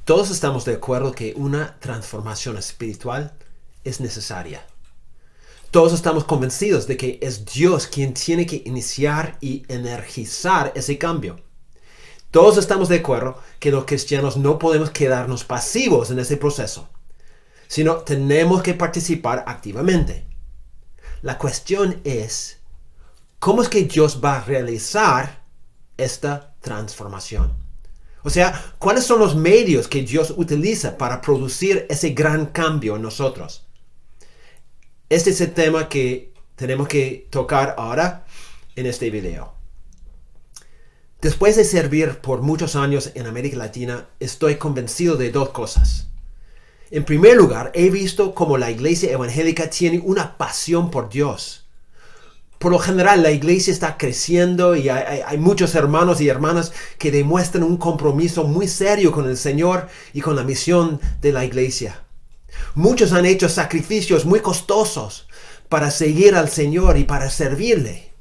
Todos estamos de acuerdo que una transformación espiritual es necesaria. Todos estamos convencidos de que es Dios quien tiene que iniciar y energizar ese cambio. Todos estamos de acuerdo que los cristianos no podemos quedarnos pasivos en ese proceso, sino tenemos que participar activamente. La cuestión es, ¿cómo es que Dios va a realizar esta transformación? O sea, ¿cuáles son los medios que Dios utiliza para producir ese gran cambio en nosotros? Este es el tema que tenemos que tocar ahora en este video. Después de servir por muchos años en América Latina, estoy convencido de dos cosas. En primer lugar, he visto cómo la iglesia evangélica tiene una pasión por Dios. Por lo general, la iglesia está creciendo y hay muchos hermanos y hermanas que demuestran un compromiso muy serio con el Señor y con la misión de la iglesia. Muchos han hecho sacrificios muy costosos para seguir al Señor y para servirle.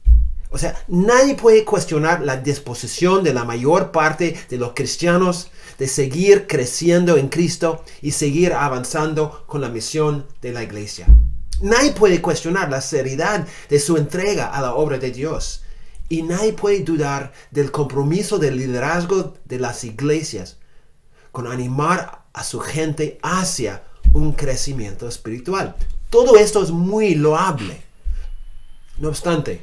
O sea, nadie puede cuestionar la disposición de la mayor parte de los cristianos de seguir creciendo en Cristo y seguir avanzando con la misión de la iglesia. Nadie puede cuestionar la seriedad de su entrega a la obra de Dios. Y nadie puede dudar del compromiso del liderazgo de las iglesias con animar a su gente hacia un crecimiento espiritual. Todo esto es muy loable. No obstante,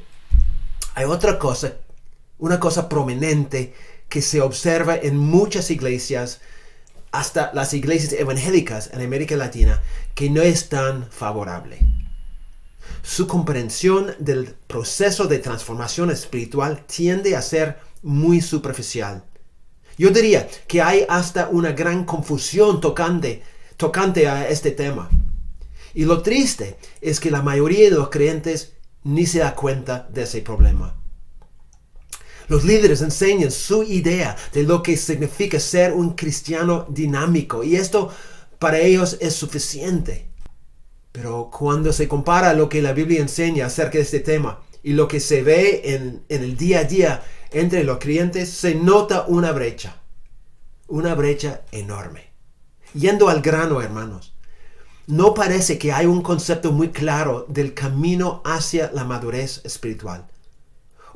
hay una cosa prominente que se observa en muchas iglesias, hasta las iglesias evangélicas en América Latina, que no es tan favorable. Su comprensión del proceso de transformación espiritual tiende a ser muy superficial. Yo diría que hay hasta una gran confusión tocante a este tema. Y lo triste es que la mayoría de los creyentes ni se da cuenta de ese problema. Los líderes enseñan su idea de lo que significa ser un cristiano dinámico y esto para ellos es suficiente. Pero cuando se compara lo que la Biblia enseña acerca de este tema y lo que se ve en el día a día entre los creyentes, se nota una brecha enorme. Yendo al grano, hermanos, no parece que hay un concepto muy claro del camino hacia la madurez espiritual.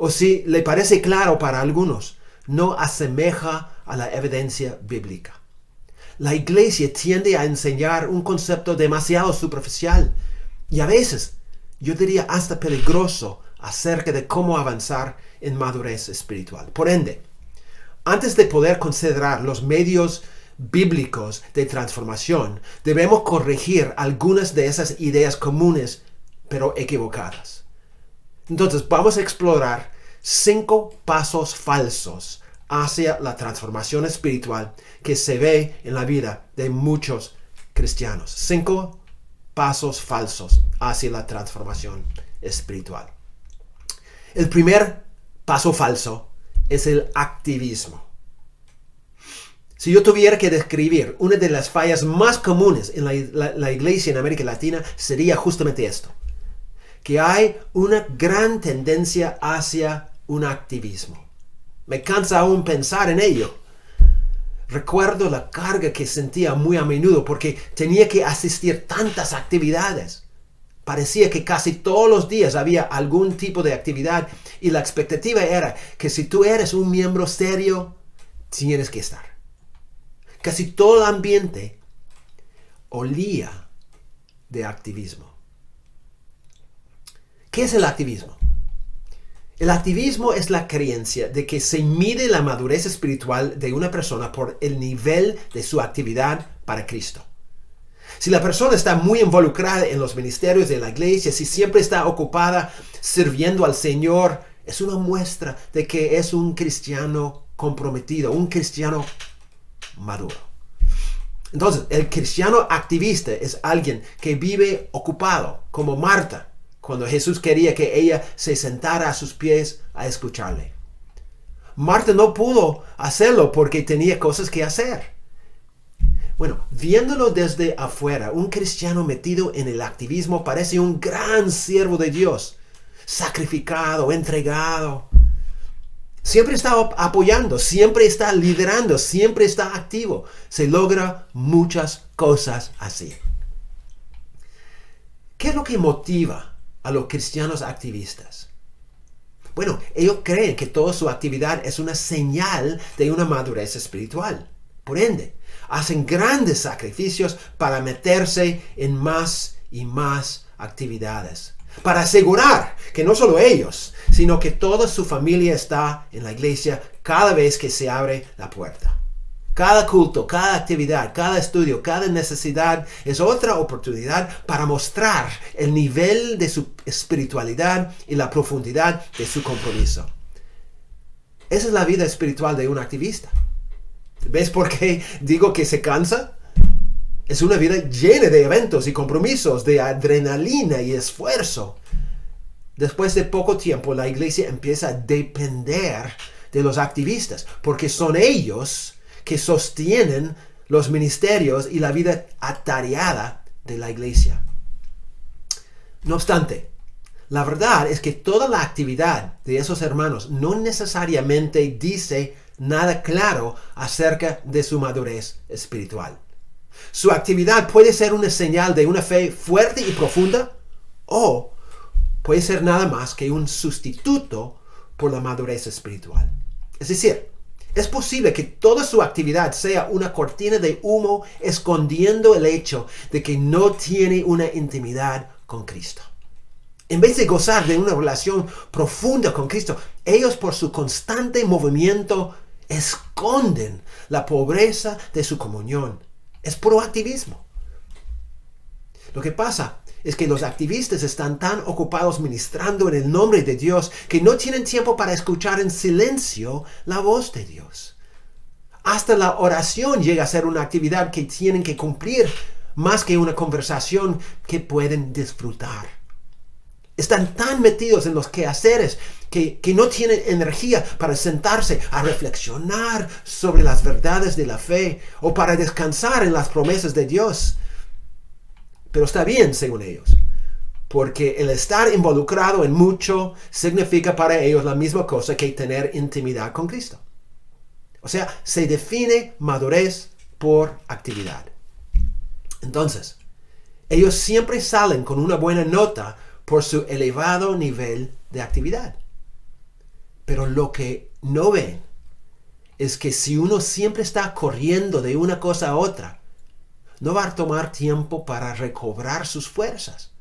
O si le parece claro para algunos, no asemeja a la evidencia bíblica. La iglesia tiende a enseñar un concepto demasiado superficial y a veces, yo diría hasta peligroso, acerca de cómo avanzar en madurez espiritual. Por ende, antes de poder considerar los medios bíblicos de transformación, debemos corregir algunas de esas ideas comunes, pero equivocadas. Entonces, vamos a explorar 5 pasos falsos hacia la transformación espiritual que se ve en la vida de muchos cristianos. 5 pasos falsos hacia la transformación espiritual. El primer paso falso es el activismo. Si yo tuviera que describir una de las fallas más comunes en la iglesia en América Latina, sería justamente esto. Que hay una gran tendencia hacia un activismo. Me cansa aún pensar en ello. Recuerdo la carga que sentía muy a menudo porque tenía que asistir a tantas actividades. Parecía que casi todos los días había algún tipo de actividad y la expectativa era que si tú eres un miembro serio, tienes que estar. Casi todo el ambiente olía de activismo. ¿Qué es el activismo? El activismo es la creencia de que se mide la madurez espiritual de una persona por el nivel de su actividad para Cristo. Si la persona está muy involucrada en los ministerios de la iglesia, si siempre está ocupada sirviendo al Señor, es una muestra de que es un cristiano comprometido, un cristiano maduro. Entonces, el cristiano activista es alguien que vive ocupado, como Marta, cuando Jesús quería que ella se sentara a sus pies a escucharle. Marta no pudo hacerlo porque tenía cosas que hacer. Bueno, viéndolo desde afuera, un cristiano metido en el activismo parece un gran siervo de Dios, sacrificado, entregado. Siempre está apoyando, siempre está liderando, siempre está activo. Se logra muchas cosas así. ¿Qué es lo que motiva a los cristianos activistas? Bueno, ellos creen que toda su actividad es una señal de una madurez espiritual. Por ende, hacen grandes sacrificios para meterse en más y más actividades, para asegurar que no solo ellos, sino que toda su familia está en la iglesia cada vez que se abre la puerta. Cada culto, cada actividad, cada estudio, cada necesidad es otra oportunidad para mostrar el nivel de su espiritualidad y la profundidad de su compromiso. Esa es la vida espiritual de un activista. ¿Ves por qué digo que se cansa? Es una vida llena de eventos y compromisos, de adrenalina y esfuerzo. Después de poco tiempo, la iglesia empieza a depender de los activistas, porque son ellos que sostienen los ministerios y la vida atareada de la iglesia. No obstante, la verdad es que toda la actividad de esos hermanos no necesariamente dice nada claro acerca de su madurez espiritual. Su actividad puede ser una señal de una fe fuerte y profunda, o puede ser nada más que un sustituto por la madurez espiritual. Es decir, es posible que toda su actividad sea una cortina de humo escondiendo el hecho de que no tiene una intimidad con Cristo. En vez de gozar de una relación profunda con Cristo, ellos por su constante movimiento esconden la pobreza de su comunión. Es puro activismo. Lo que pasa es que los activistas están tan ocupados ministrando en el nombre de Dios que no tienen tiempo para escuchar en silencio la voz de Dios. Hasta la oración llega a ser una actividad que tienen que cumplir más que una conversación que pueden disfrutar. Están tan metidos en los quehaceres que no tienen energía para sentarse a reflexionar sobre las verdades de la fe o para descansar en las promesas de Dios. Pero está bien, según ellos, porque el estar involucrado en mucho significa para ellos la misma cosa que tener intimidad con Cristo. O sea, se define madurez por actividad. Entonces, ellos siempre salen con una buena nota por su elevado nivel de actividad. Pero lo que no ven es que si uno siempre está corriendo de una cosa a otra, no va a tomar tiempo para recobrar sus fuerzas,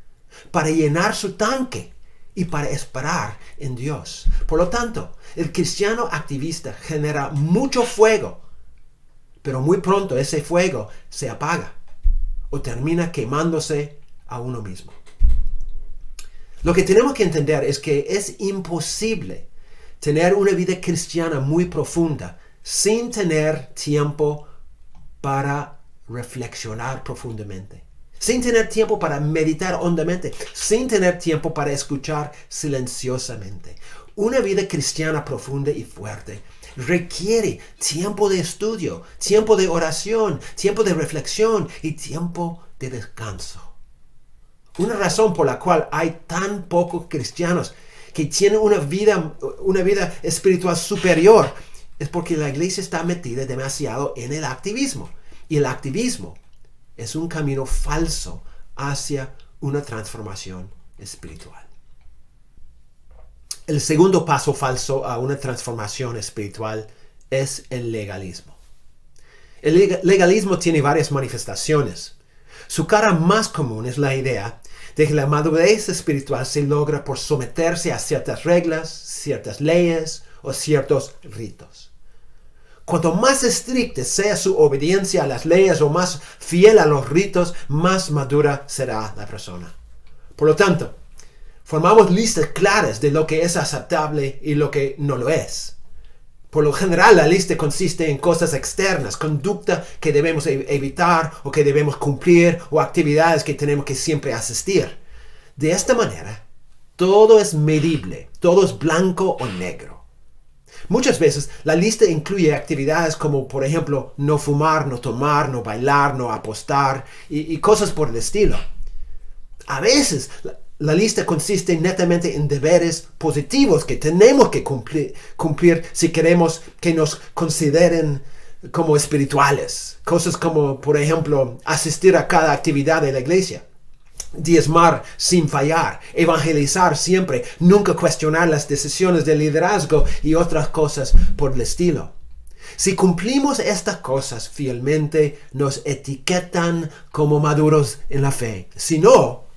para llenar su tanque y para esperar en Dios. Por lo tanto, el cristiano activista genera mucho fuego, pero muy pronto ese fuego se apaga o termina quemándose a uno mismo. Lo que tenemos que entender es que es imposible tener una vida cristiana muy profunda sin tener tiempo para reflexionar profundamente, sin tener tiempo para meditar hondamente, sin tener tiempo para escuchar silenciosamente. Una vida cristiana profunda y fuerte requiere tiempo de estudio, tiempo de oración, tiempo de reflexión y tiempo de descanso. Una razón por la cual hay tan pocos cristianos que tienen una vida espiritual superior es porque la iglesia está metida demasiado en el activismo. Y el activismo es un camino falso hacia una transformación espiritual. El segundo paso falso a una transformación espiritual es el legalismo. El legalismo tiene varias manifestaciones. Su cara más común es la idea de que la madurez espiritual se logra por someterse a ciertas reglas, ciertas leyes o ciertos ritos. Cuanto más estricta sea su obediencia a las leyes o más fiel a los ritos, más madura será la persona. Por lo tanto, formamos listas claras de lo que es aceptable y lo que no lo es. Por lo general, la lista consiste en cosas externas, conducta que debemos evitar o que debemos cumplir o actividades que tenemos que siempre asistir. De esta manera, todo es medible, todo es blanco o negro. Muchas veces la lista incluye actividades como, por ejemplo, no fumar, no tomar, no bailar, no apostar y cosas por el estilo. A veces La lista consiste netamente en deberes positivos que tenemos que cumplir si queremos que nos consideren como espirituales. Cosas como, por ejemplo, asistir a cada actividad de la iglesia, diezmar sin fallar, evangelizar siempre, nunca cuestionar las decisiones de liderazgo y otras cosas por el estilo. Si cumplimos estas cosas fielmente, nos etiquetan como maduros en la fe. Si no,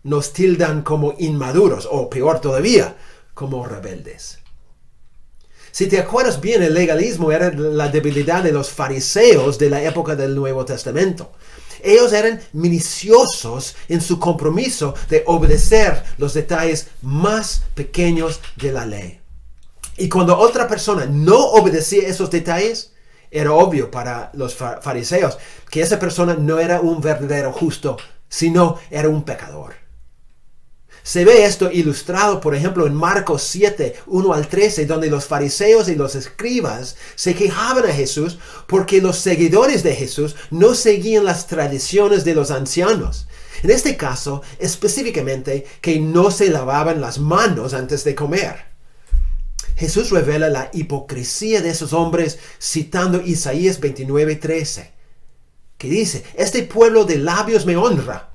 nos tildan como inmaduros o peor todavía, como rebeldes. Si te acuerdas bien, el legalismo era la debilidad de los fariseos de la época del Nuevo Testamento. Ellos eran minuciosos en su compromiso de obedecer los detalles más pequeños de la ley. Y cuando otra persona no obedecía esos detalles, era obvio para los fariseos que esa persona no era un verdadero justo, sino era un pecador. Se ve esto ilustrado, por ejemplo, en Marcos 7, 1 al 13, donde los fariseos y los escribas se quejaban a Jesús porque los seguidores de Jesús no seguían las tradiciones de los ancianos. En este caso, específicamente, que no se lavaban las manos antes de comer. Jesús revela la hipocresía de esos hombres citando Isaías 29, 13, que dice: este pueblo de labios me honra,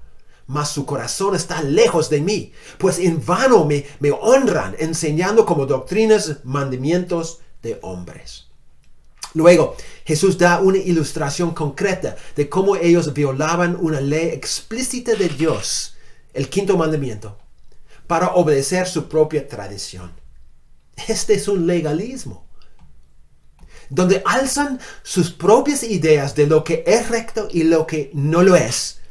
mas su corazón está lejos de mí, pues en vano me honran, enseñando como doctrinas mandamientos de hombres. Luego, Jesús da una ilustración concreta de cómo ellos violaban una ley explícita de Dios, el quinto mandamiento, para obedecer su propia tradición. Este es un legalismo, donde alzan sus propias ideas de lo que es recto y lo que no lo es,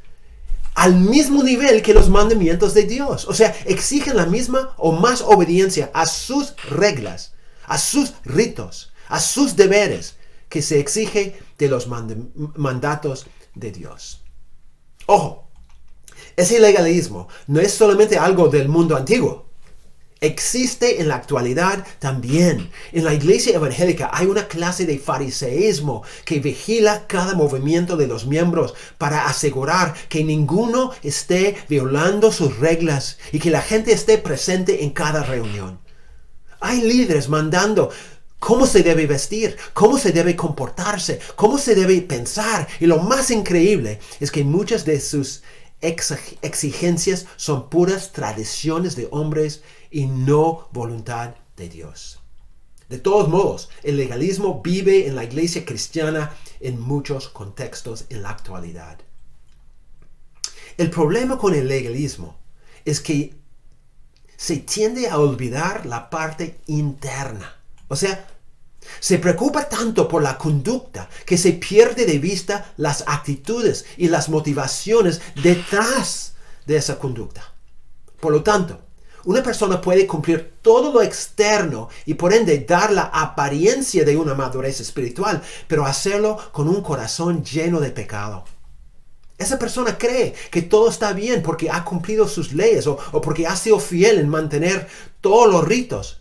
al mismo nivel que los mandamientos de Dios. O sea, exigen la misma o más obediencia a sus reglas, a sus ritos, a sus deberes, que se exige de los mandatos de Dios. Ojo, ese legalismo no es solamente algo del mundo antiguo. Existe en la actualidad también. En la iglesia evangélica hay una clase de fariseísmo que vigila cada movimiento de los miembros para asegurar que ninguno esté violando sus reglas y que la gente esté presente en cada reunión. Hay líderes mandando cómo se debe vestir, cómo se debe comportarse, cómo se debe pensar. Y lo más increíble es que muchas de sus exigencias son puras tradiciones de hombres y no voluntad de Dios. De todos modos, el legalismo vive en la iglesia cristiana en muchos contextos en la actualidad. El problema con el legalismo es que se tiende a olvidar la parte interna. O sea, se preocupa tanto por la conducta que se pierde de vista las actitudes y las motivaciones detrás de esa conducta. Por lo tanto, una persona puede cumplir todo lo externo y por ende dar la apariencia de una madurez espiritual, pero hacerlo con un corazón lleno de pecado. Esa persona cree que todo está bien porque ha cumplido sus leyes o porque ha sido fiel en mantener todos los ritos,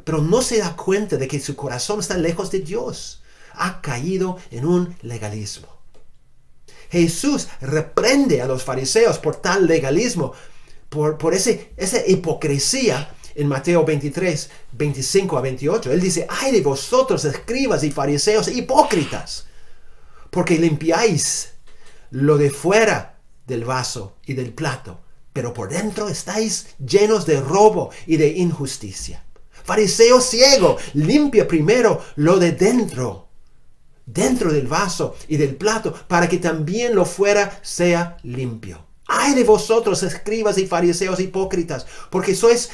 pero no se da cuenta de que su corazón está lejos de Dios. Ha caído en un legalismo. Jesús reprende a los fariseos por tal legalismo, por esa hipocresía en Mateo 23, 25 a 28. Él dice: ¡ay de vosotros, escribas y fariseos hipócritas! Porque limpiáis lo de fuera del vaso y del plato, pero por dentro estáis llenos de robo y de injusticia. Fariseo ciego, limpia primero lo de dentro del vaso y del plato, para que también lo fuera sea limpio. ¡Ay de vosotros, escribas y fariseos hipócritas! Porque sois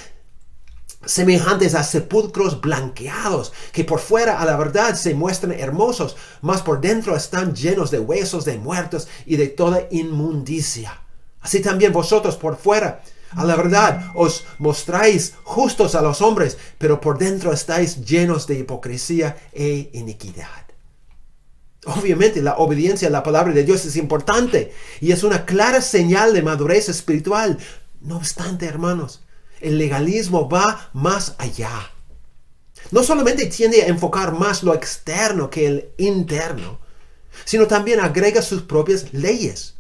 semejantes a sepulcros blanqueados, que por fuera a la verdad se muestran hermosos, mas por dentro están llenos de huesos de muertos y de toda inmundicia. Así también vosotros por fuera a la verdad os mostráis justos a los hombres, pero por dentro estáis llenos de hipocresía e iniquidad. Obviamente la obediencia a la palabra de Dios es importante y es una clara señal de madurez espiritual. No obstante, hermanos, el legalismo va más allá. No solamente tiende a enfocar más lo externo que el interno, sino también agrega sus propias leyes.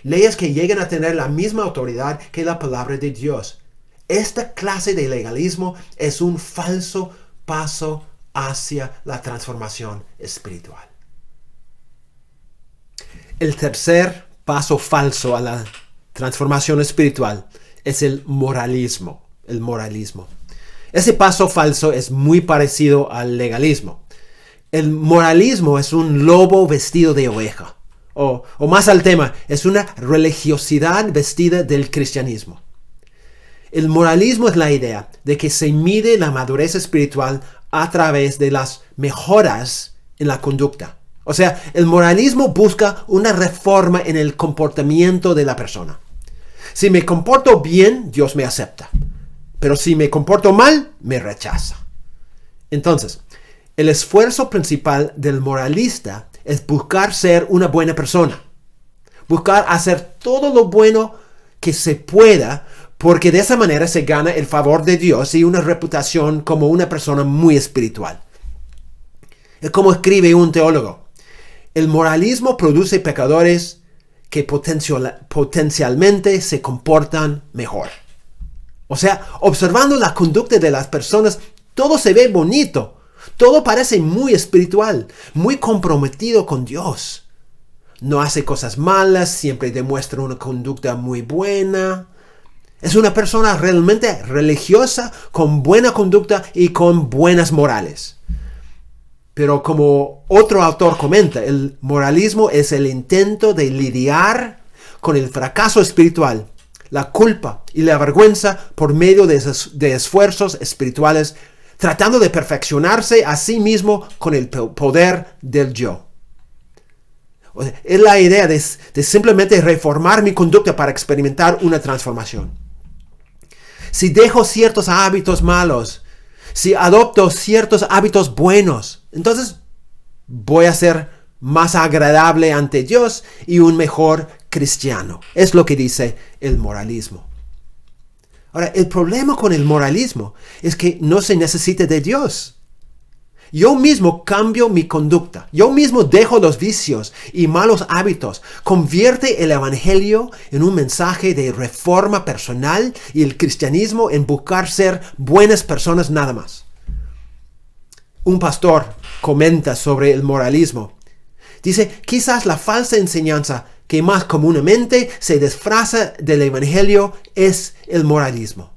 leyes que lleguen a tener la misma autoridad que la palabra de Dios. Esta clase de legalismo es un falso paso hacia la transformación espiritual. El tercer paso falso a la transformación espiritual es el moralismo. El moralismo. Ese paso falso es muy parecido al legalismo. El moralismo es un lobo vestido de oveja. O más al tema, es una religiosidad vestida del cristianismo. El moralismo es la idea de que se mide la madurez espiritual a través de las mejoras en la conducta. O sea, el moralismo busca una reforma en el comportamiento de la persona. Si me comporto bien, Dios me acepta. Pero si me comporto mal, me rechaza. Entonces, el esfuerzo principal del moralista es buscar ser una buena persona. Buscar hacer todo lo bueno que se pueda, porque de esa manera se gana el favor de Dios y una reputación como una persona muy espiritual. Es como escribe un teólogo: el moralismo produce pecadores que potencialmente se comportan mejor. O sea, observando la conducta de las personas, todo se ve bonito. Todo parece muy espiritual, muy comprometido con Dios. No hace cosas malas, siempre demuestra una conducta muy buena. Es una persona realmente religiosa, con buena conducta y con buenas morales. Pero como otro autor comenta, el moralismo es el intento de lidiar con el fracaso espiritual, la culpa y la vergüenza por medio de esfuerzos espirituales, tratando de perfeccionarse a sí mismo con el poder del yo. O sea, es la idea de simplemente reformar mi conducta para experimentar una transformación. Si dejo ciertos hábitos malos, si adopto ciertos hábitos buenos, entonces voy a ser más agradable ante Dios y un mejor cristiano. Es lo que dice el moralismo. Ahora, el problema con el moralismo es que no se necesita de Dios. Yo mismo cambio mi conducta. Yo mismo dejo los vicios y malos hábitos. Convierte el evangelio en un mensaje de reforma personal y el cristianismo en buscar ser buenas personas nada más. Un pastor comenta sobre el moralismo. Dice, quizás la falsa enseñanza que más comúnmente se disfraza del evangelio es el moralismo.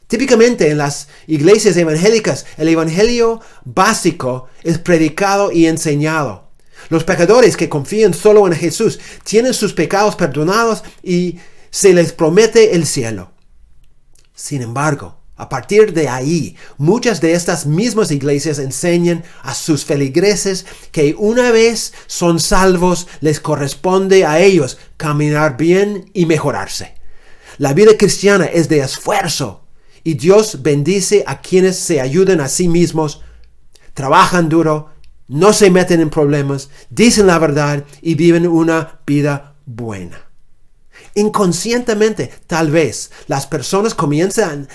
Típicamente en las iglesias evangélicas, el evangelio básico es predicado y enseñado. Los pecadores que confían solo en Jesús tienen sus pecados perdonados y se les promete el cielo. Sin embargo, a partir de ahí, muchas de estas mismas iglesias enseñan a sus feligreses que una vez son salvos, les corresponde a ellos caminar bien y mejorarse. La vida cristiana es de esfuerzo y Dios bendice a quienes se ayudan a sí mismos, trabajan duro, no se meten en problemas, dicen la verdad y viven una vida buena. Inconscientemente, tal vez, las personas comienzan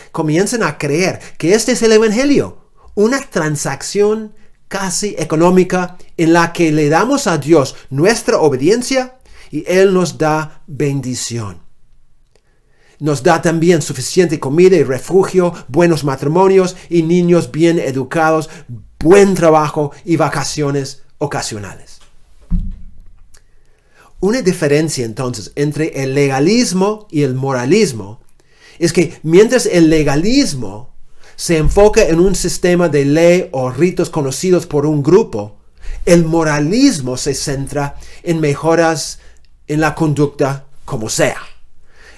a creer que este es el evangelio, una transacción casi económica en la que le damos a Dios nuestra obediencia y Él nos da bendición. Nos da también suficiente comida y refugio, buenos matrimonios y niños bien educados, buen trabajo y vacaciones ocasionales. Una diferencia entonces entre el legalismo y el moralismo es que mientras el legalismo se enfoca en un sistema de ley o ritos conocidos por un grupo, el moralismo se centra en mejoras en la conducta como sea.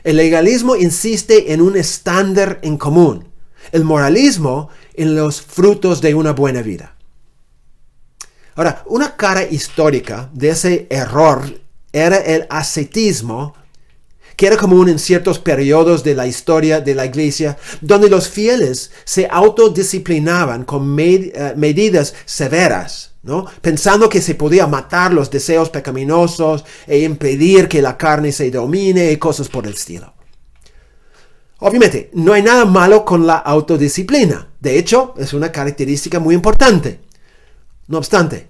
El legalismo insiste en un estándar en común, el moralismo en los frutos de una buena vida. Ahora, una cara histórica de ese error era el ascetismo, que era común en ciertos periodos de la historia de la iglesia, donde los fieles se autodisciplinaban con medidas severas, ¿no? Pensando que se podía matar los deseos pecaminosos e impedir que la carne se domine y cosas por el estilo. Obviamente, no hay nada malo con la autodisciplina. De hecho, es una característica muy importante. No obstante,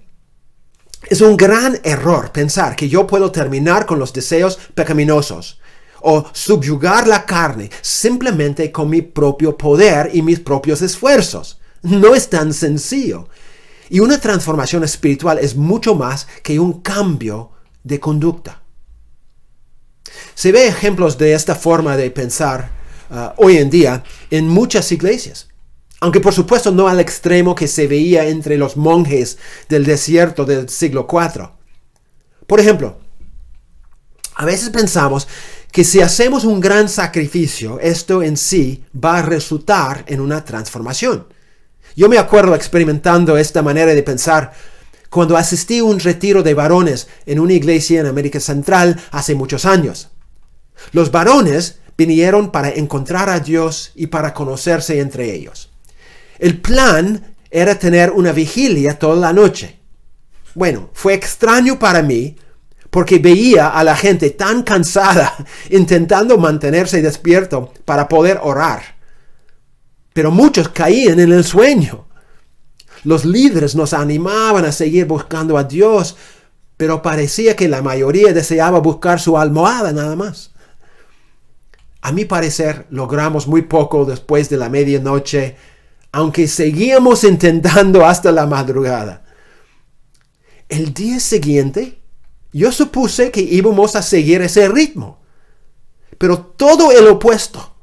Es un gran error pensar que yo puedo terminar con los deseos pecaminosos o subyugar la carne simplemente con mi propio poder y mis propios esfuerzos. No es tan sencillo. Y una transformación espiritual es mucho más que un cambio de conducta. Se ve ejemplos de esta forma de pensar hoy en día en muchas iglesias. Aunque por supuesto no al extremo que se veía entre los monjes del desierto del siglo IV. Por ejemplo, a veces pensamos que si hacemos un gran sacrificio, esto en sí va a resultar en una transformación. Yo me acuerdo experimentando esta manera de pensar cuando asistí a un retiro de varones en una iglesia en América Central hace muchos años. Los varones vinieron para encontrar a Dios y para conocerse entre ellos. El plan era tener una vigilia toda la noche. Bueno, fue extraño para mí porque veía a la gente tan cansada intentando mantenerse despierto para poder orar. Pero muchos caían en el sueño. Los líderes nos animaban a seguir buscando a Dios, pero parecía que la mayoría deseaba buscar su almohada nada más. A mi parecer, logramos muy poco después de la medianoche, aunque seguíamos intentando hasta la madrugada. El día siguiente, yo supuse que íbamos a seguir ese ritmo, pero todo el opuesto.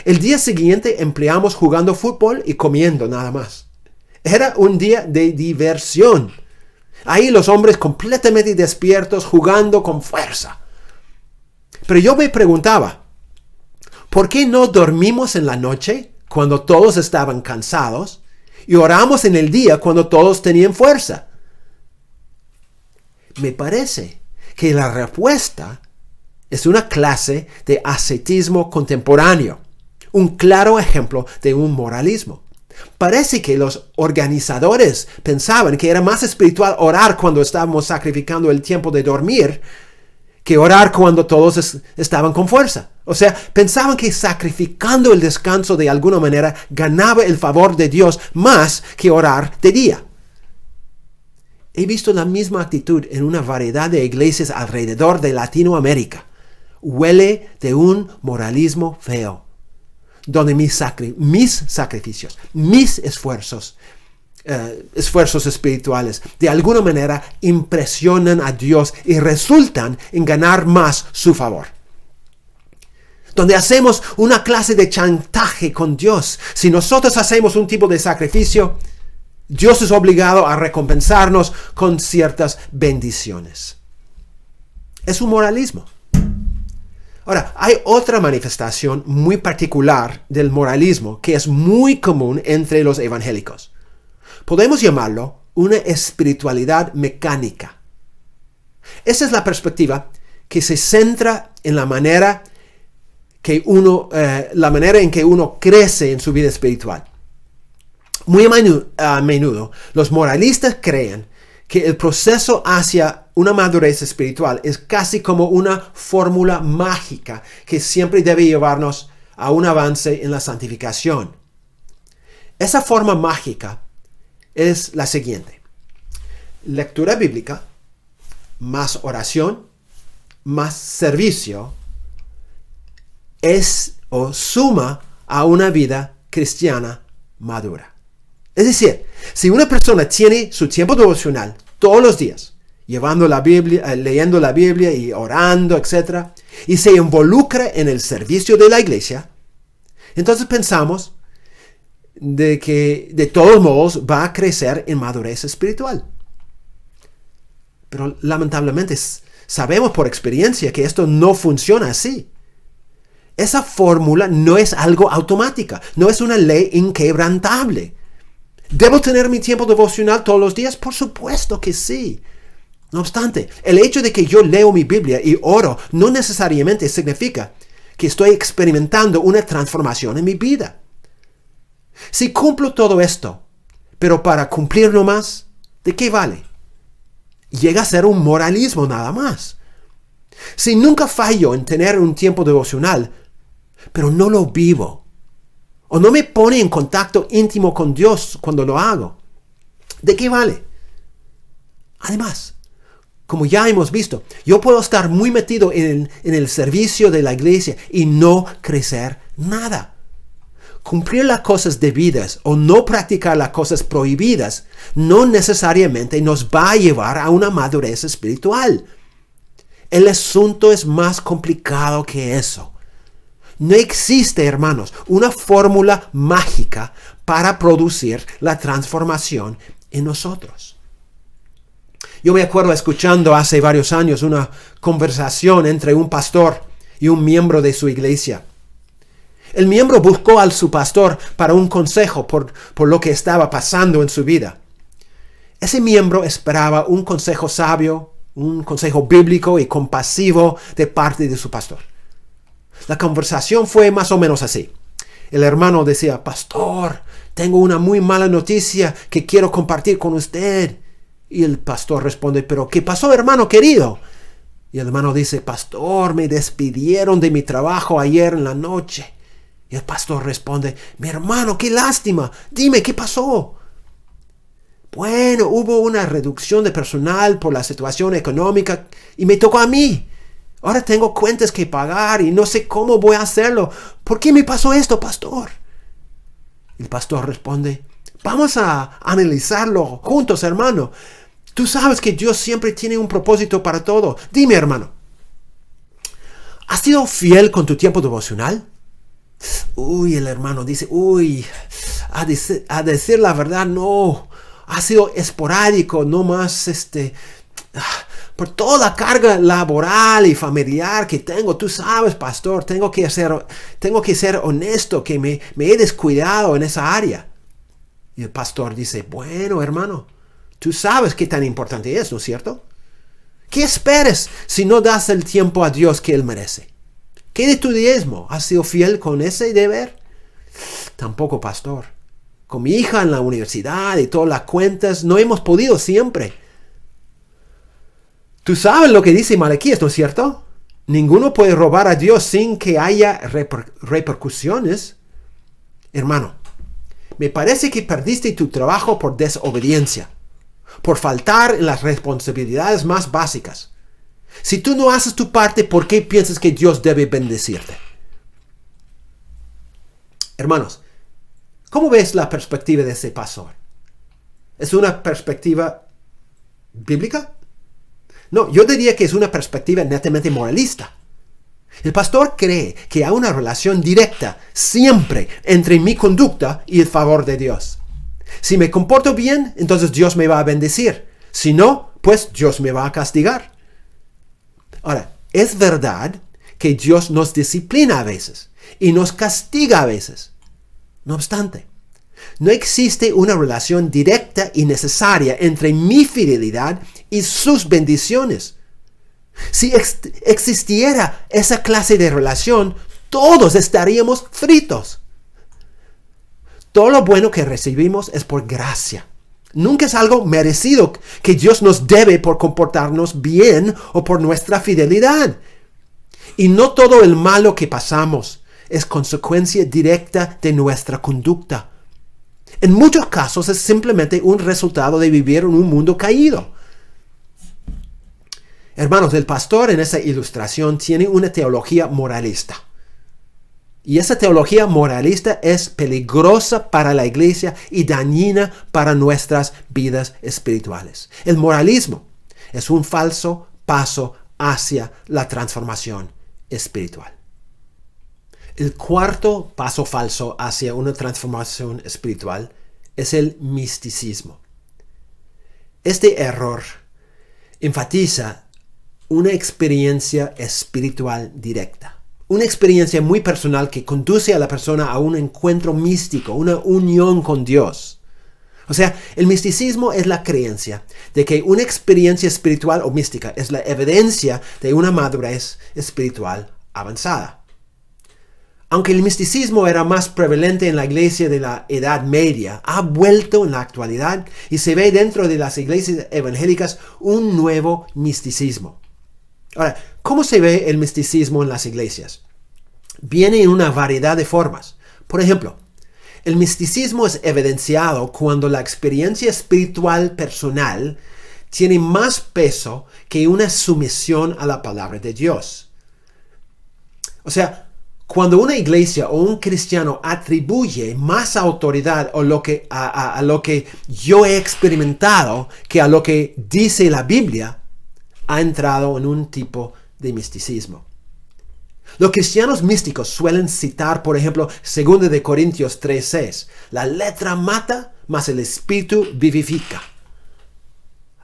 El día siguiente empleamos jugando fútbol y comiendo nada más. Era un día de diversión. Ahí los hombres completamente despiertos, jugando con fuerza. Pero yo me preguntaba, ¿por qué no dormimos en la noche cuando todos estaban cansados y oramos en el día cuando todos tenían fuerza? Me parece que la respuesta es una clase de ascetismo contemporáneo, un claro ejemplo de un moralismo. Parece que los organizadores pensaban que era más espiritual orar cuando estábamos sacrificando el tiempo de dormir que orar cuando todos estaban con fuerza. O sea, pensaban que sacrificando el descanso de alguna manera ganaba el favor de Dios más que orar de día. He visto la misma actitud en una variedad de iglesias alrededor de Latinoamérica. Huele de un moralismo feo, donde mis sacrificios, mis esfuerzos espirituales, de alguna manera impresionan a Dios y resultan en ganar más su favor. Donde hacemos una clase de chantaje con Dios. Si nosotros hacemos un tipo de sacrificio, Dios es obligado a recompensarnos con ciertas bendiciones. Es un moralismo. Ahora, hay otra manifestación muy particular del moralismo que es muy común entre los evangélicos. Podemos llamarlo una espiritualidad mecánica. Esa es la perspectiva que se centra en la manera en que uno crece en su vida espiritual. Muy a menudo, los moralistas creen que el proceso hacia una madurez espiritual es casi como una fórmula mágica que siempre debe llevarnos a un avance en la santificación. Esa forma mágica es la siguiente: lectura bíblica, más oración, más servicio, es o suma a una vida cristiana madura. Es decir, si una persona tiene su tiempo devocional todos los días, llevando la Biblia, leyendo la Biblia y orando, etc., y se involucra en el servicio de la iglesia, entonces pensamos de que de todos modos va a crecer en madurez espiritual. Pero lamentablemente sabemos por experiencia que esto no funciona así. Esa fórmula no es algo automática, no es una ley inquebrantable. ¿Debo tener mi tiempo devocional todos los días? Por supuesto que sí. No obstante, el hecho de que yo leo mi Biblia y oro no necesariamente significa que estoy experimentando una transformación en mi vida. Si cumplo todo esto, pero para cumplir nomás, ¿de qué vale? Llega a ser un moralismo nada más. Si nunca fallo en tener un tiempo devocional, pero no lo vivo, o no me pone en contacto íntimo con Dios cuando lo hago, ¿de qué vale? Además, Como ya hemos visto, yo puedo estar muy metido en el servicio de la iglesia y no crecer nada. Cumplir las cosas debidas o no practicar las cosas prohibidas no necesariamente nos va a llevar a una madurez espiritual. El asunto es más complicado que eso. No existe, hermanos, una fórmula mágica para producir la transformación en nosotros. Yo me acuerdo escuchando hace varios años una conversación entre un pastor y un miembro de su iglesia. El miembro buscó a su pastor para un consejo por lo que estaba pasando en su vida. Ese miembro esperaba un consejo sabio, un consejo bíblico y compasivo de parte de su pastor. La conversación fue más o menos así. El hermano decía: pastor, tengo una muy mala noticia que quiero compartir con usted. Y el pastor responde: ¿pero qué pasó, hermano querido? Y el hermano dice: pastor, me despidieron de mi trabajo ayer en la noche. Y el pastor responde: mi hermano, qué lástima, dime qué pasó. Bueno, hubo una reducción de personal por la situación económica y me tocó a mí. Ahora tengo cuentas que pagar y no sé cómo voy a hacerlo. ¿Por qué me pasó esto, pastor? El pastor responde: vamos a analizarlo juntos, hermano. Tú sabes que Dios siempre tiene un propósito para todo. Dime, hermano, ¿has sido fiel con tu tiempo devocional? Uy, el hermano dice: a decir la verdad, no. Ha sido esporádico, no más por toda la carga laboral y familiar que tengo. Tú sabes, pastor, tengo que ser honesto, que me he descuidado en esa área. Y el pastor dice: bueno, hermano, tú sabes qué tan importante es, ¿no es cierto? ¿Qué esperes si no das el tiempo a Dios que Él merece? ¿Qué de tu diezmo? ¿Has sido fiel con ese deber? Tampoco, pastor. Con mi hija en la universidad y todas las cuentas, no hemos podido siempre. Tú sabes lo que dice Malaquías, ¿no es cierto? Ninguno puede robar a Dios sin que haya repercusiones. Hermano, me parece que perdiste tu trabajo por desobediencia, por faltar en las responsabilidades más básicas. Si tú no haces tu parte, ¿por qué piensas que Dios debe bendecirte? Hermanos, ¿cómo ves la perspectiva de ese pastor? ¿Es una perspectiva bíblica? No, yo diría que es una perspectiva netamente moralista. El pastor cree que hay una relación directa siempre entre mi conducta y el favor de Dios. Si me comporto bien, entonces Dios me va a bendecir. Si no, pues Dios me va a castigar. Ahora, es verdad que Dios nos disciplina a veces y nos castiga a veces. No obstante, no existe una relación directa y necesaria entre mi fidelidad y sus bendiciones. Si existiera esa clase de relación, todos estaríamos fritos. Todo lo bueno que recibimos es por gracia. Nunca es algo merecido que Dios nos debe por comportarnos bien o por nuestra fidelidad. Y no todo el malo que pasamos es consecuencia directa de nuestra conducta. En muchos casos es simplemente un resultado de vivir en un mundo caído. Hermanos, el pastor en esa ilustración tiene una teología moralista. Y esa teología moralista es peligrosa para la iglesia y dañina para nuestras vidas espirituales. El moralismo es un falso paso hacia la transformación espiritual. El cuarto paso falso hacia una transformación espiritual es el misticismo. Este error enfatiza una experiencia espiritual directa. Una experiencia muy personal que conduce a la persona a un encuentro místico, una unión con Dios. O sea, el misticismo es la creencia de que una experiencia espiritual o mística es la evidencia de una madurez espiritual avanzada. Aunque el misticismo era más prevalente en la iglesia de la Edad Media, ha vuelto en la actualidad y se ve dentro de las iglesias evangélicas un nuevo misticismo. Ahora, ¿cómo se ve el misticismo en las iglesias? Viene en una variedad de formas. Por ejemplo, el misticismo es evidenciado cuando la experiencia espiritual personal tiene más peso que una sumisión a la palabra de Dios. O sea, cuando una iglesia o un cristiano atribuye más autoridad a lo que yo he experimentado que a lo que dice la Biblia, ha entrado en un tipo de misticismo. Los cristianos místicos suelen citar, por ejemplo, 2 de Corintios 3:6. La letra mata, mas el espíritu vivifica.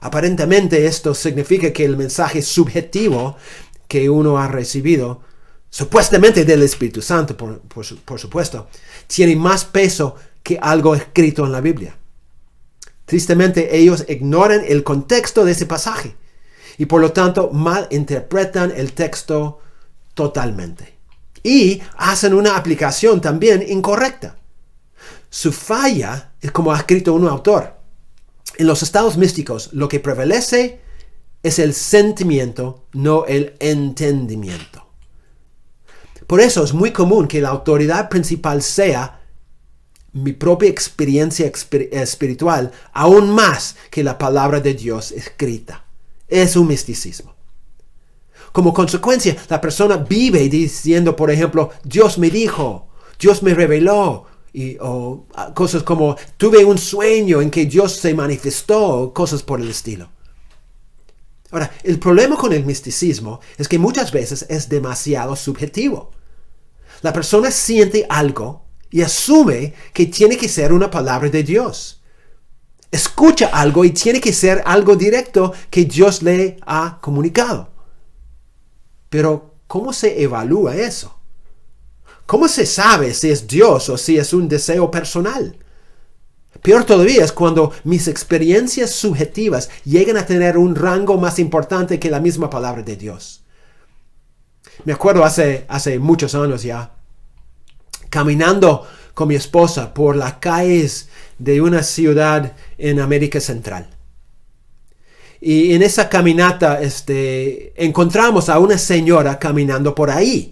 Aparentemente esto significa que el mensaje subjetivo que uno ha recibido, supuestamente del Espíritu Santo, por supuesto, tiene más peso que algo escrito en la Biblia. Tristemente, ellos ignoran el contexto de ese pasaje y por lo tanto malinterpretan el texto totalmente. Y hacen una aplicación también incorrecta. Su falla es como ha escrito un autor. En los estados místicos, lo que prevalece es el sentimiento, no el entendimiento. Por eso es muy común que la autoridad principal sea mi propia experiencia espiritual, aún más que la palabra de Dios escrita. Es un misticismo. Como consecuencia, la persona vive diciendo, por ejemplo, Dios me dijo, Dios me reveló, o cosas como, tuve un sueño en que Dios se manifestó, cosas por el estilo. Ahora, el problema con el misticismo es que muchas veces es demasiado subjetivo. La persona siente algo y asume que tiene que ser una palabra de Dios. Escucha algo y tiene que ser algo directo que Dios le ha comunicado. Pero, ¿cómo se evalúa eso? ¿Cómo se sabe si es Dios o si es un deseo personal? Peor todavía es cuando mis experiencias subjetivas llegan a tener un rango más importante que la misma palabra de Dios. Me acuerdo hace muchos años ya, caminando con mi esposa por las calles de una ciudad en América Central. Y en esa caminata encontramos a una señora caminando por ahí.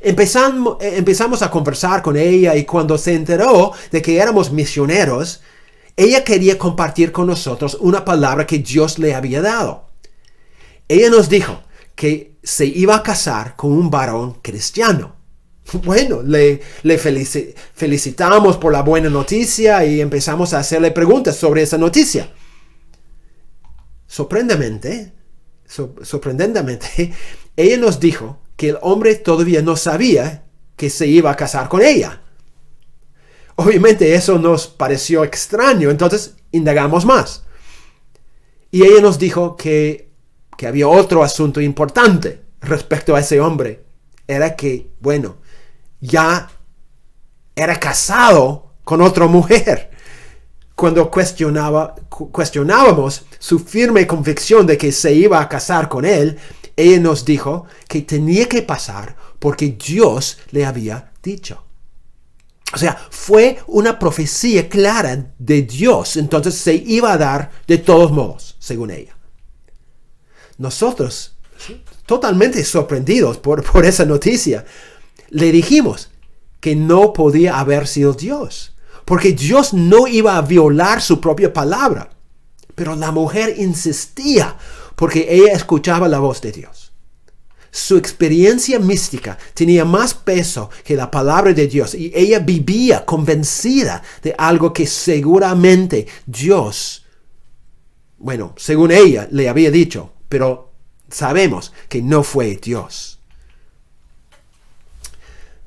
Empezamos a conversar con ella y cuando se enteró de que éramos misioneros, ella quería compartir con nosotros una palabra que Dios le había dado. Ella nos dijo que se iba a casar con un varón cristiano. Bueno, le felicitamos por la buena noticia y empezamos a hacerle preguntas sobre esa noticia. Sorprendentemente, ella nos dijo que el hombre todavía no sabía que se iba a casar con ella. Obviamente eso nos pareció extraño, entonces indagamos más. Y ella nos dijo que había otro asunto importante respecto a ese hombre. Era que, bueno, ya era casado con otra mujer. Cuando cuestionábamos su firme convicción de que se iba a casar con él, ella nos dijo que tenía que pasar porque Dios le había dicho. O sea, fue una profecía clara de Dios, entonces se iba a dar de todos modos, según ella. Nosotros, totalmente sorprendidos por esa noticia, le dijimos que no podía haber sido Dios. Porque Dios no iba a violar su propia palabra. Pero la mujer insistía porque ella escuchaba la voz de Dios. Su experiencia mística tenía más peso que la palabra de Dios y ella vivía convencida de algo que seguramente Dios, bueno, según ella le había dicho, pero sabemos que no fue Dios.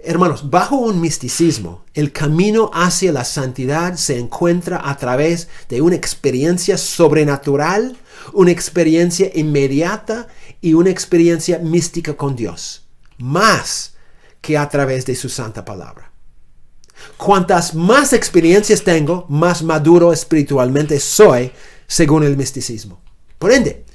Hermanos, bajo un misticismo, el camino hacia la santidad se encuentra a través de una experiencia sobrenatural, una experiencia inmediata y una experiencia mística con Dios, más que a través de su santa palabra. Cuantas más experiencias tengo, más maduro espiritualmente soy, según el misticismo. Por ende,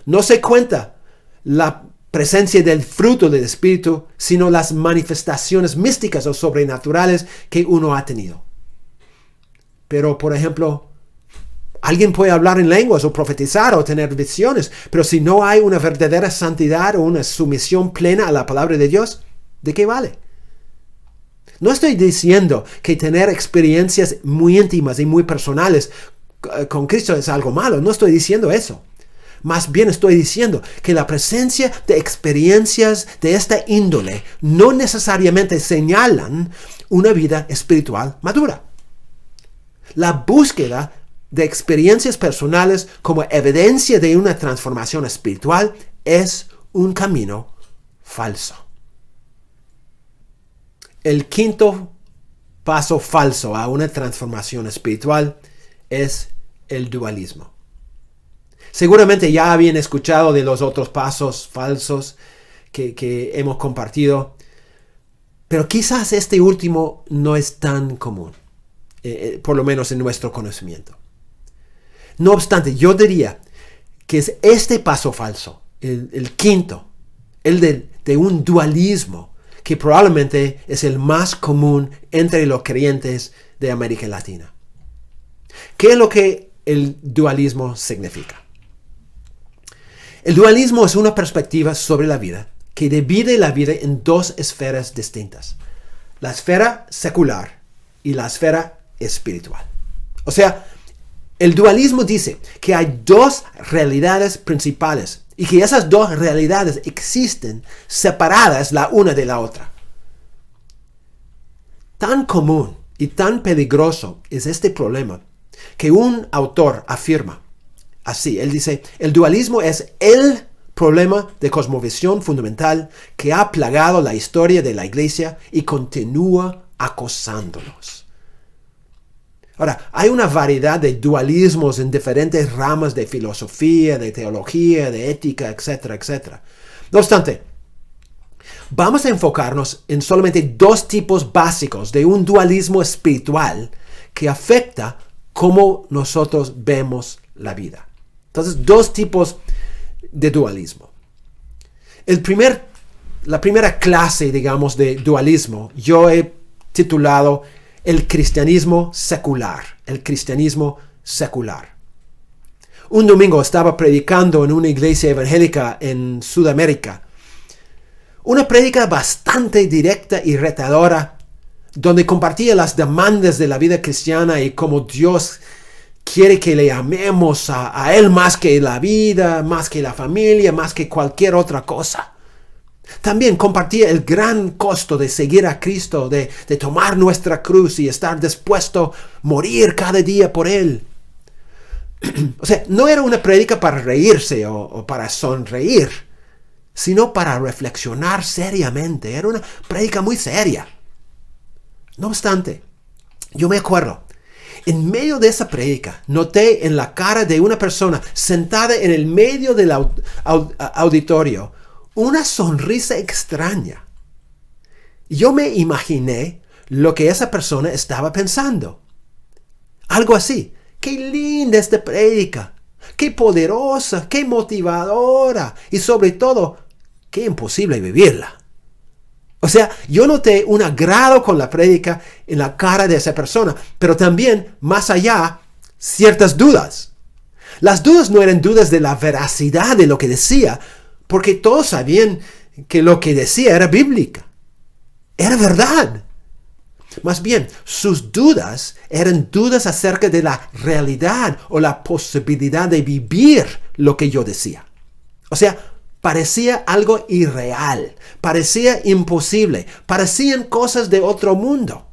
no se cuenta la presencia del fruto del Espíritu, sino las manifestaciones místicas o sobrenaturales que uno ha tenido. Pero, por ejemplo, alguien puede hablar en lenguas o profetizar o tener visiones, pero si no hay una verdadera santidad o una sumisión plena a la palabra de Dios, ¿de qué vale? No estoy diciendo que tener experiencias muy íntimas y muy personales con Cristo es algo malo, no estoy diciendo eso. Más bien estoy diciendo que la presencia de experiencias de esta índole no necesariamente señalan una vida espiritual madura. La búsqueda de experiencias personales como evidencia de una transformación espiritual es un camino falso. El quinto paso falso a una transformación espiritual es el dualismo. Seguramente ya habían escuchado de los otros pasos falsos que hemos compartido, pero quizás este último no es tan común, por lo menos en nuestro conocimiento. No obstante, yo diría que es este paso falso, el quinto, el de un dualismo, que probablemente es el más común entre los creyentes de América Latina. ¿Qué es lo que el dualismo significa? El dualismo es una perspectiva sobre la vida que divide la vida en dos esferas distintas: la esfera secular y la esfera espiritual. O sea, el dualismo dice que hay dos realidades principales y que esas dos realidades existen separadas la una de la otra. Tan común y tan peligroso es este problema que un autor afirma así. Él dice: el dualismo es el problema de cosmovisión fundamental que ha plagado la historia de la Iglesia y continúa acosándonos. Ahora, hay una variedad de dualismos en diferentes ramas de filosofía, de teología, de ética, etcétera, etcétera. No obstante, vamos a enfocarnos en solamente dos tipos básicos de un dualismo espiritual que afecta cómo nosotros vemos la vida. Entonces, dos tipos de dualismo. La primera clase, digamos, de dualismo, yo he titulado el cristianismo secular. El cristianismo secular. Un domingo estaba predicando en una iglesia evangélica en Sudamérica. Una prédica bastante directa y retadora, donde compartía las demandas de la vida cristiana y cómo Dios quiere que le amemos a Él más que la vida, más que la familia, más que cualquier otra cosa. También compartía el gran costo de seguir a Cristo, de tomar nuestra cruz y estar dispuesto a morir cada día por Él. O sea, no era una prédica para reírse o para sonreír, sino para reflexionar seriamente. Era una prédica muy seria. No obstante, yo me acuerdo, en medio de esa prédica, noté en la cara de una persona sentada en el medio del auditorio una sonrisa extraña. Yo me imaginé lo que esa persona estaba pensando. Algo así: qué linda esta prédica, qué poderosa, qué motivadora y sobre todo, qué imposible vivirla. O sea, yo noté un agrado con la prédica en la cara de esa persona, pero también, más allá, ciertas dudas. Las dudas no eran dudas de la veracidad de lo que decía, porque todos sabían que lo que decía era bíblica. Era verdad. Más bien, sus dudas eran dudas acerca de la realidad o la posibilidad de vivir lo que yo decía. O sea, parecía algo irreal, parecía imposible, parecían cosas de otro mundo.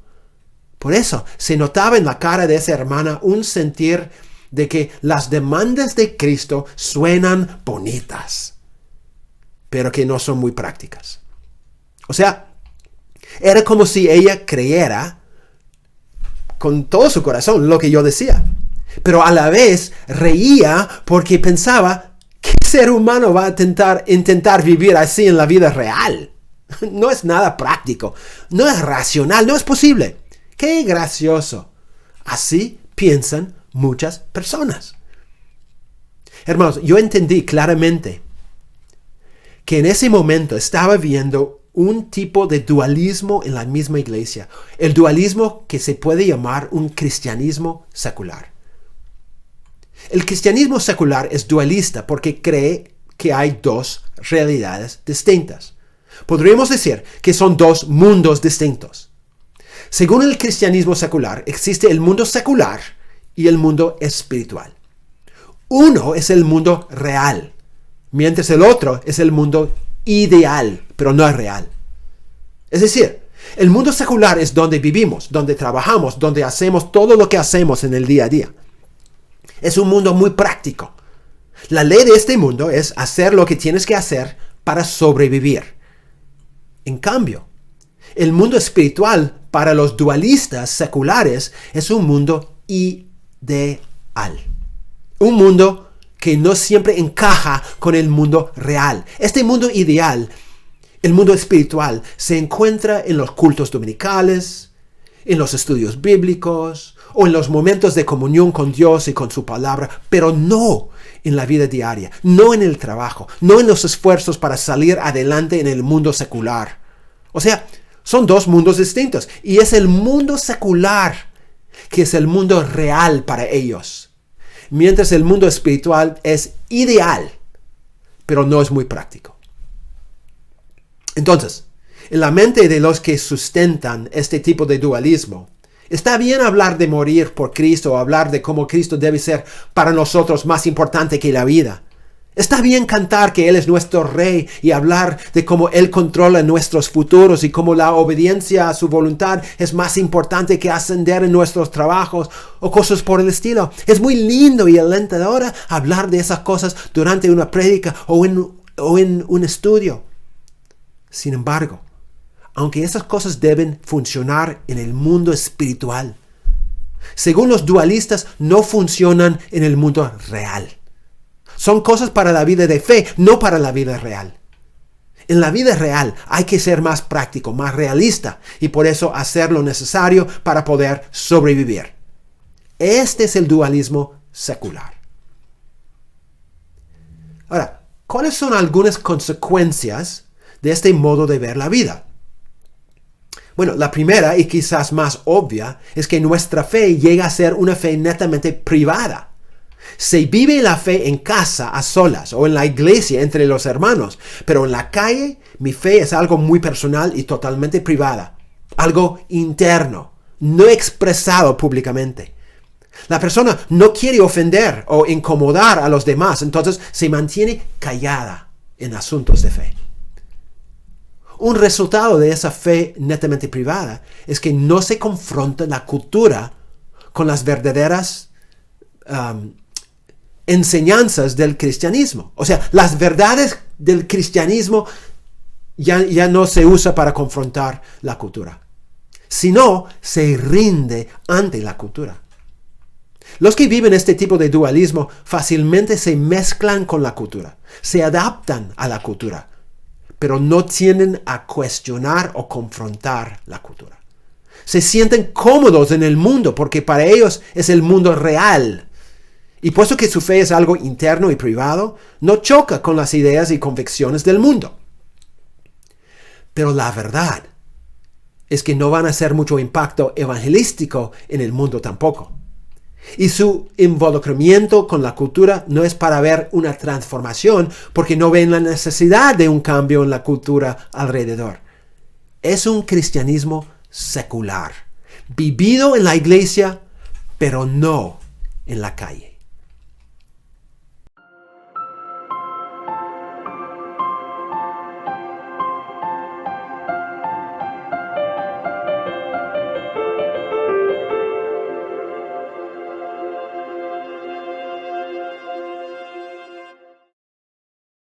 Por eso se notaba en la cara de esa hermana un sentir de que las demandas de Cristo suenan bonitas, pero que no son muy prácticas. O sea, era como si ella creyera con todo su corazón lo que yo decía, pero a la vez reía porque pensaba: ¿qué ser humano va a intentar vivir así en la vida real? No es nada práctico, no es racional, no es posible. ¡Qué gracioso! Así piensan muchas personas. Hermanos, yo entendí claramente que en ese momento estaba viendo un tipo de dualismo en la misma iglesia. El dualismo que se puede llamar un cristianismo secular. El cristianismo secular es dualista porque cree que hay dos realidades distintas. Podríamos decir que son dos mundos distintos. Según el cristianismo secular, existe el mundo secular y el mundo espiritual. Uno es el mundo real, mientras el otro es el mundo ideal, pero no es real. Es decir, el mundo secular es donde vivimos, donde trabajamos, donde hacemos todo lo que hacemos en el día a día. Es un mundo muy práctico. La ley de este mundo es hacer lo que tienes que hacer para sobrevivir. En cambio, el mundo espiritual para los dualistas seculares es un mundo ideal. Un mundo que no siempre encaja con el mundo real. Este mundo ideal, el mundo espiritual, se encuentra en los cultos dominicales, en los estudios bíblicos o en los momentos de comunión con Dios y con su palabra, pero no en la vida diaria, no en el trabajo, no en los esfuerzos para salir adelante en el mundo secular. O sea, son dos mundos distintos y es el mundo secular que es el mundo real para ellos, mientras el mundo espiritual es ideal, pero no es muy práctico. Entonces, en la mente de los que sustentan este tipo de dualismo, está bien hablar de morir por Cristo o hablar de cómo Cristo debe ser para nosotros más importante que la vida. Está bien cantar que Él es nuestro Rey y hablar de cómo Él controla nuestros futuros y cómo la obediencia a su voluntad es más importante que ascender en nuestros trabajos o cosas por el estilo. Es muy lindo y alentador hablar de esas cosas durante una prédica o en un estudio. Sin embargo, aunque esas cosas deben funcionar en el mundo espiritual, según los dualistas no funcionan en el mundo real. Son cosas para la vida de fe, no para la vida real. En la vida real hay que ser más práctico, más realista y por eso hacer lo necesario para poder sobrevivir. Este es el dualismo secular. Ahora, ¿cuáles son algunas consecuencias de este modo de ver la vida? Bueno, la primera y quizás más obvia es que nuestra fe llega a ser una fe netamente privada. Se vive la fe en casa a solas o en la iglesia entre los hermanos, pero en la calle mi fe es algo muy personal y totalmente privada, algo interno, no expresado públicamente. La persona no quiere ofender o incomodar a los demás, entonces se mantiene callada en asuntos de fe. Un resultado de esa fe netamente privada es que no se confronta la cultura con las verdaderas enseñanzas del cristianismo. O sea, las verdades del cristianismo ya no se usa para confrontar la cultura, sino se rinde ante la cultura. Los que viven este tipo de dualismo fácilmente se mezclan con la cultura, se adaptan a la cultura, pero no tienden a cuestionar o confrontar la cultura. Se sienten cómodos en el mundo porque para ellos es el mundo real. Y puesto que su fe es algo interno y privado, no choca con las ideas y convicciones del mundo. Pero la verdad es que no van a hacer mucho impacto evangelístico en el mundo tampoco. Y su involucramiento con la cultura no es para ver una transformación porque no ven la necesidad de un cambio en la cultura alrededor. Es un cristianismo secular, vivido en la iglesia, pero no en la calle.